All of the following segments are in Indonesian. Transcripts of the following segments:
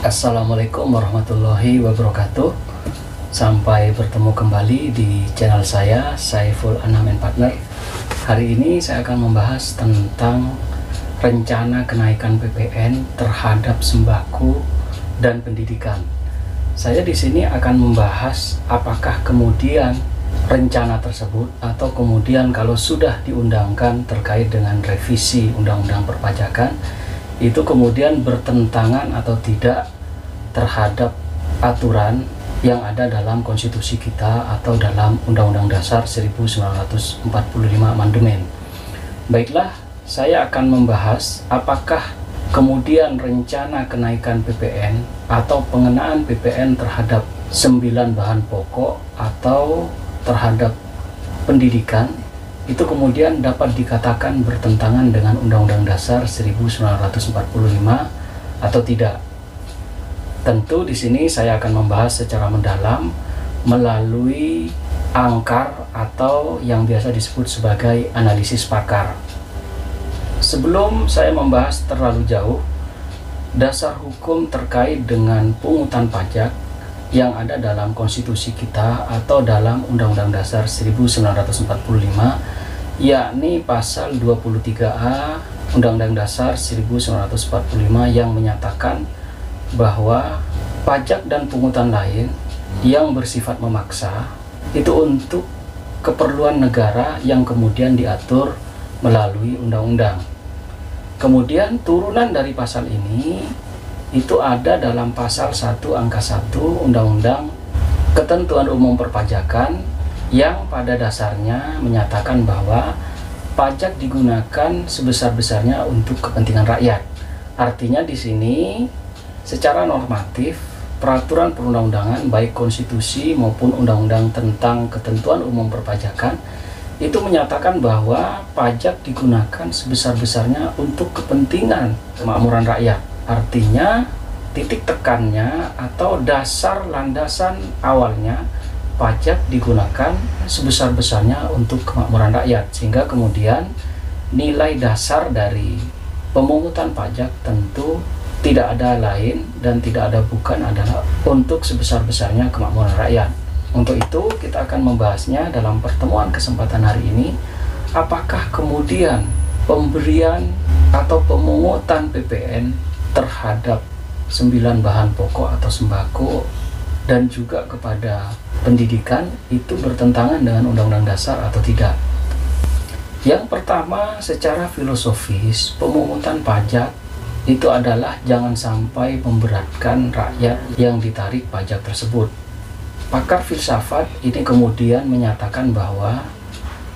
Assalamualaikum warahmatullahi wabarakatuh. Sampai bertemu kembali di channel saya, Saiful Anam and Partner. Hari ini saya akan membahas tentang rencana kenaikan PPN terhadap sembako dan pendidikan. Saya di sini akan membahas apakah kemudian rencana tersebut atau kemudian kalau sudah diundangkan terkait dengan revisi undang-undang perpajakan itu kemudian bertentangan atau tidak terhadap aturan yang ada dalam konstitusi kita atau dalam Undang-Undang Dasar 1945 amandemen. Baiklah, saya akan membahas apakah kemudian rencana kenaikan PPN atau pengenaan PPN terhadap 9 bahan pokok atau terhadap pendidikan itu kemudian dapat dikatakan bertentangan dengan Undang-Undang Dasar 1945 atau tidak. Tentu di sini saya akan membahas secara mendalam melalui angkar atau yang biasa disebut sebagai analisis pakar. Sebelum saya membahas terlalu jauh, dasar hukum terkait dengan pungutan pajak yang ada dalam konstitusi kita atau dalam Undang-Undang Dasar 1945, yakni pasal 23A Undang-Undang Dasar 1945 yang menyatakan bahwa pajak dan pungutan lain yang bersifat memaksa itu untuk keperluan negara yang kemudian diatur melalui undang-undang. Kemudian turunan dari pasal ini itu ada dalam pasal 1 angka 1 Undang-Undang Ketentuan Umum Perpajakan yang pada dasarnya menyatakan bahwa pajak digunakan sebesar-besarnya untuk kepentingan rakyat. Artinya di sini secara normatif peraturan perundang-undangan baik konstitusi maupun undang-undang tentang ketentuan umum perpajakan itu menyatakan bahwa pajak digunakan sebesar-besarnya untuk kepentingan kemakmuran rakyat. Artinya titik tekannya atau dasar landasan awalnya pajak digunakan sebesar-besarnya untuk kemakmuran rakyat, sehingga kemudian nilai dasar dari pemungutan pajak tentu tidak ada lain dan tidak ada bukan adalah untuk sebesar-besarnya kemakmuran rakyat. Untuk itu kita akan membahasnya dalam pertemuan kesempatan hari ini. Apakah kemudian pemberian atau pemungutan PPN terhadap 9 bahan pokok atau sembako dan juga kepada pendidikan itu bertentangan dengan Undang-Undang Dasar atau tidak? Yang pertama, secara filosofis pemungutan pajak itu adalah jangan sampai memberatkan rakyat yang ditarik pajak tersebut. Pakar filsafat ini kemudian menyatakan bahwa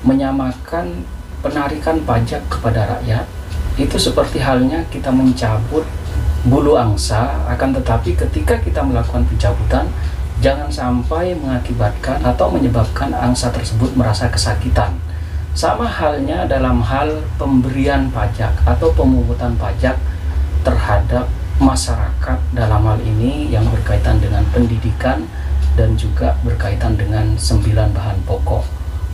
menyamakan penarikan pajak kepada rakyat itu seperti halnya kita mencabut bulu angsa, akan tetapi ketika kita melakukan pencabutan jangan sampai mengakibatkan atau menyebabkan angsa tersebut merasa kesakitan. Sama halnya dalam hal pemberian pajak atau pemungutan pajak terhadap masyarakat dalam hal ini yang berkaitan dengan pendidikan dan juga berkaitan dengan 9 bahan pokok.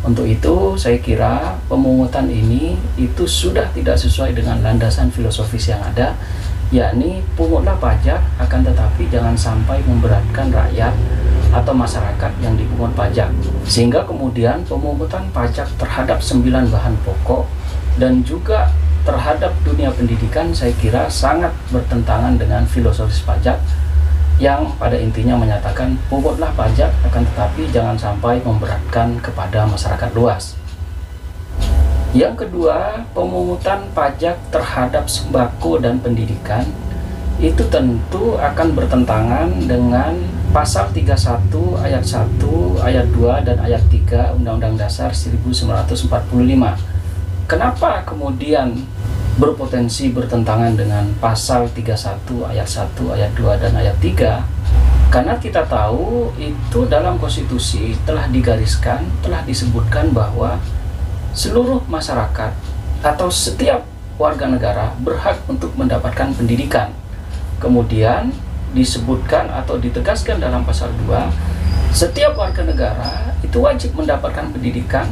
Untuk itu saya kira pemungutan ini itu sudah tidak sesuai dengan landasan filosofis yang ada, yakni pungutlah pajak akan tetapi jangan sampai memberatkan rakyat atau masyarakat yang dipungut pajak, sehingga kemudian pemungutan pajak terhadap 9 bahan pokok dan juga terhadap dunia pendidikan saya kira sangat bertentangan dengan filosofis pajak yang pada intinya menyatakan pungutlah pajak akan tetapi jangan sampai memberatkan kepada masyarakat luas. Yang kedua, pemungutan pajak terhadap sembako dan pendidikan itu tentu akan bertentangan dengan pasal 31 ayat 1, ayat 2 dan ayat 3 Undang-Undang Dasar 1945. Kenapa kemudian berpotensi bertentangan dengan pasal 31 ayat 1, ayat 2 dan ayat 3? Karena kita tahu itu dalam konstitusi telah digariskan, telah disebutkan bahwa seluruh masyarakat atau setiap warga negara berhak untuk mendapatkan pendidikan. Kemudian disebutkan atau ditegaskan dalam pasal 2, setiap warga negara itu wajib mendapatkan pendidikan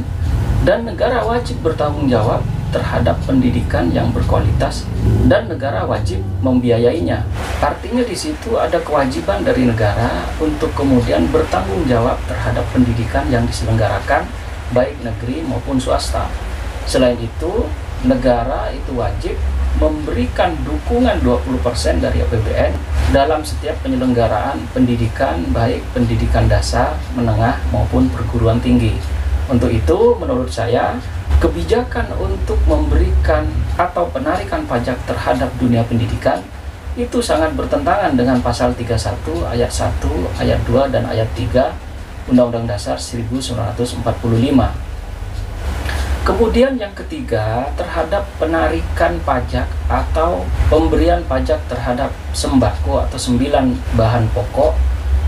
dan negara wajib bertanggung jawab terhadap pendidikan yang berkualitas dan negara wajib membiayainya. Artinya di situ ada kewajiban dari negara untuk kemudian bertanggung jawab terhadap pendidikan yang diselenggarakan baik negeri maupun swasta. Selain itu, negara itu wajib memberikan dukungan 20% dari APBN dalam setiap penyelenggaraan pendidikan, baik pendidikan dasar, menengah, maupun perguruan tinggi. Untuk itu, menurut saya, kebijakan untuk memberikan atau penarikan pajak terhadap dunia pendidikan itu sangat bertentangan dengan pasal 31 ayat 1, ayat 2, dan ayat 3 Undang-Undang Dasar 1945. Kemudian yang ketiga, terhadap penarikan pajak atau pemberian pajak terhadap sembako atau 9 bahan pokok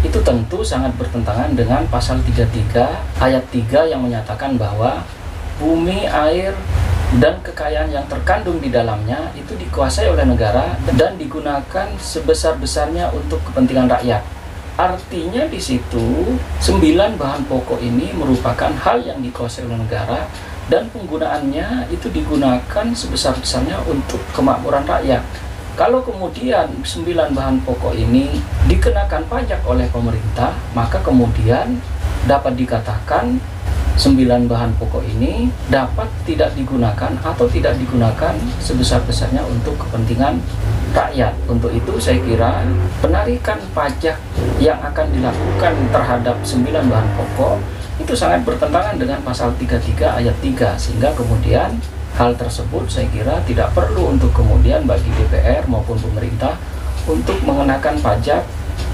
itu tentu sangat bertentangan dengan pasal 33 ayat 3 yang menyatakan bahwa bumi, air, dan kekayaan yang terkandung di dalamnya itu dikuasai oleh negara dan digunakan sebesar-besarnya untuk kepentingan rakyat. Artinya di situ 9 bahan pokok ini merupakan hal yang dikuasai oleh negara dan penggunaannya itu digunakan sebesar-besarnya untuk kemakmuran rakyat. Kalau kemudian 9 bahan pokok ini dikenakan pajak oleh pemerintah, maka kemudian dapat dikatakan 9 bahan pokok ini dapat tidak digunakan atau tidak digunakan sebesar-besarnya untuk kepentingan rakyat. Untuk itu saya kira penarikan pajak yang akan dilakukan terhadap 9 bahan pokok itu sangat bertentangan dengan pasal 33 ayat 3, sehingga kemudian hal tersebut saya kira tidak perlu untuk kemudian bagi DPR maupun pemerintah untuk mengenakan pajak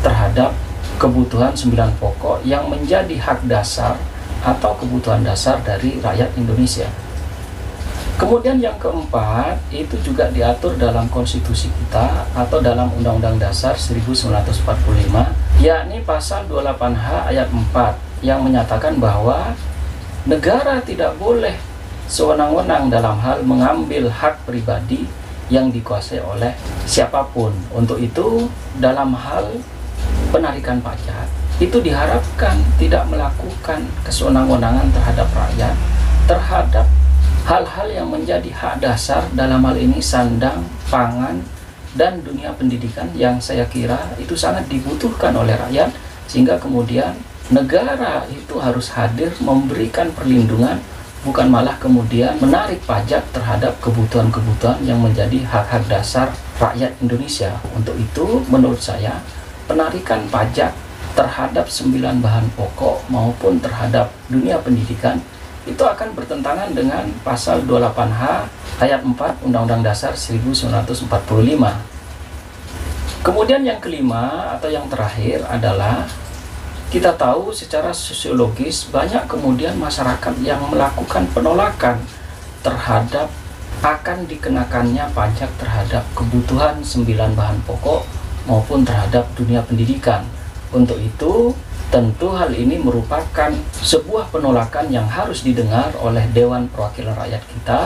terhadap kebutuhan 9 pokok yang menjadi hak dasar atau kebutuhan dasar dari rakyat Indonesia. Kemudian yang keempat, itu juga diatur dalam konstitusi kita atau dalam Undang-Undang Dasar 1945, yakni pasal 28H ayat 4 yang menyatakan bahwa negara tidak boleh sewenang-wenang dalam hal mengambil hak pribadi yang dikuasai oleh siapapun. Untuk itu, dalam hal penarikan pajak, itu diharapkan tidak melakukan kesewenang-wenangan terhadap rakyat, terhadap hal-hal yang menjadi hak dasar, dalam hal ini sandang, pangan, dan dunia pendidikan yang saya kira itu sangat dibutuhkan oleh rakyat, sehingga kemudian negara itu harus hadir memberikan perlindungan, bukan malah kemudian menarik pajak terhadap kebutuhan-kebutuhan yang menjadi hak-hak dasar rakyat Indonesia. Untuk itu, menurut saya, penarikan pajak terhadap 9 bahan pokok maupun terhadap dunia pendidikan itu akan bertentangan dengan pasal 28H ayat 4 Undang-Undang Dasar 1945. Kemudian yang kelima atau yang terakhir adalah kita tahu secara sosiologis banyak kemudian masyarakat yang melakukan penolakan terhadap akan dikenakannya pajak terhadap kebutuhan 9 bahan pokok maupun terhadap dunia pendidikan. Untuk itu, tentu hal ini merupakan sebuah penolakan yang harus didengar oleh Dewan Perwakilan Rakyat kita,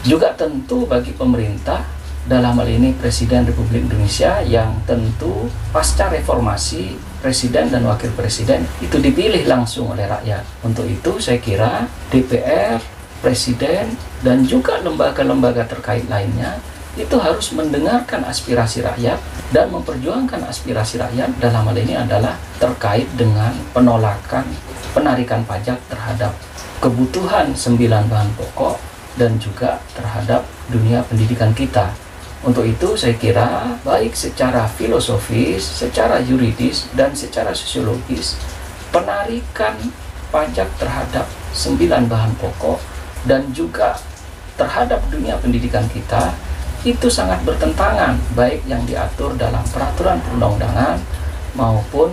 juga tentu bagi pemerintah, dalam hal ini Presiden Republik Indonesia yang tentu pasca reformasi Presiden dan Wakil Presiden itu dipilih langsung oleh rakyat. Untuk itu saya kira DPR, Presiden, dan juga lembaga-lembaga terkait lainnya itu harus mendengarkan aspirasi rakyat dan memperjuangkan aspirasi rakyat, dalam hal ini adalah terkait dengan penolakan penarikan pajak terhadap kebutuhan 9 bahan pokok dan juga terhadap dunia pendidikan kita. Untuk itu saya kira baik secara filosofis, secara yuridis, dan secara sosiologis, penarikan pajak terhadap 9 bahan pokok dan juga terhadap dunia pendidikan kita itu sangat bertentangan, baik yang diatur dalam peraturan perundang-undangan maupun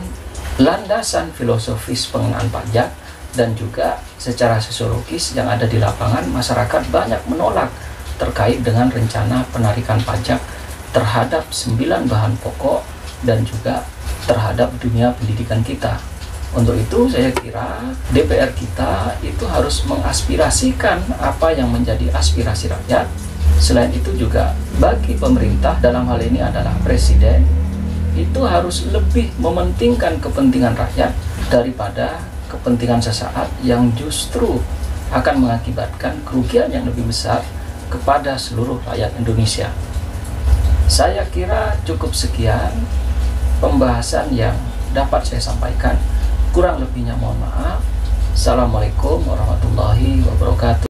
landasan filosofis pengenaan pajak, dan juga secara sosiologis yang ada di lapangan. Masyarakat banyak menolak terkait dengan rencana penarikan pajak terhadap 9 bahan pokok dan juga terhadap dunia pendidikan kita. Untuk itu saya kira DPR kita itu harus mengaspirasikan apa yang menjadi aspirasi rakyat. Selain itu juga bagi pemerintah, dalam hal ini adalah Presiden, itu harus lebih mementingkan kepentingan rakyat daripada kepentingan sesaat yang justru akan mengakibatkan kerugian yang lebih besar kepada seluruh rakyat Indonesia. Saya kira cukup sekian pembahasan yang dapat saya sampaikan. Kurang lebihnya mohon maaf. Assalamualaikum warahmatullahi wabarakatuh.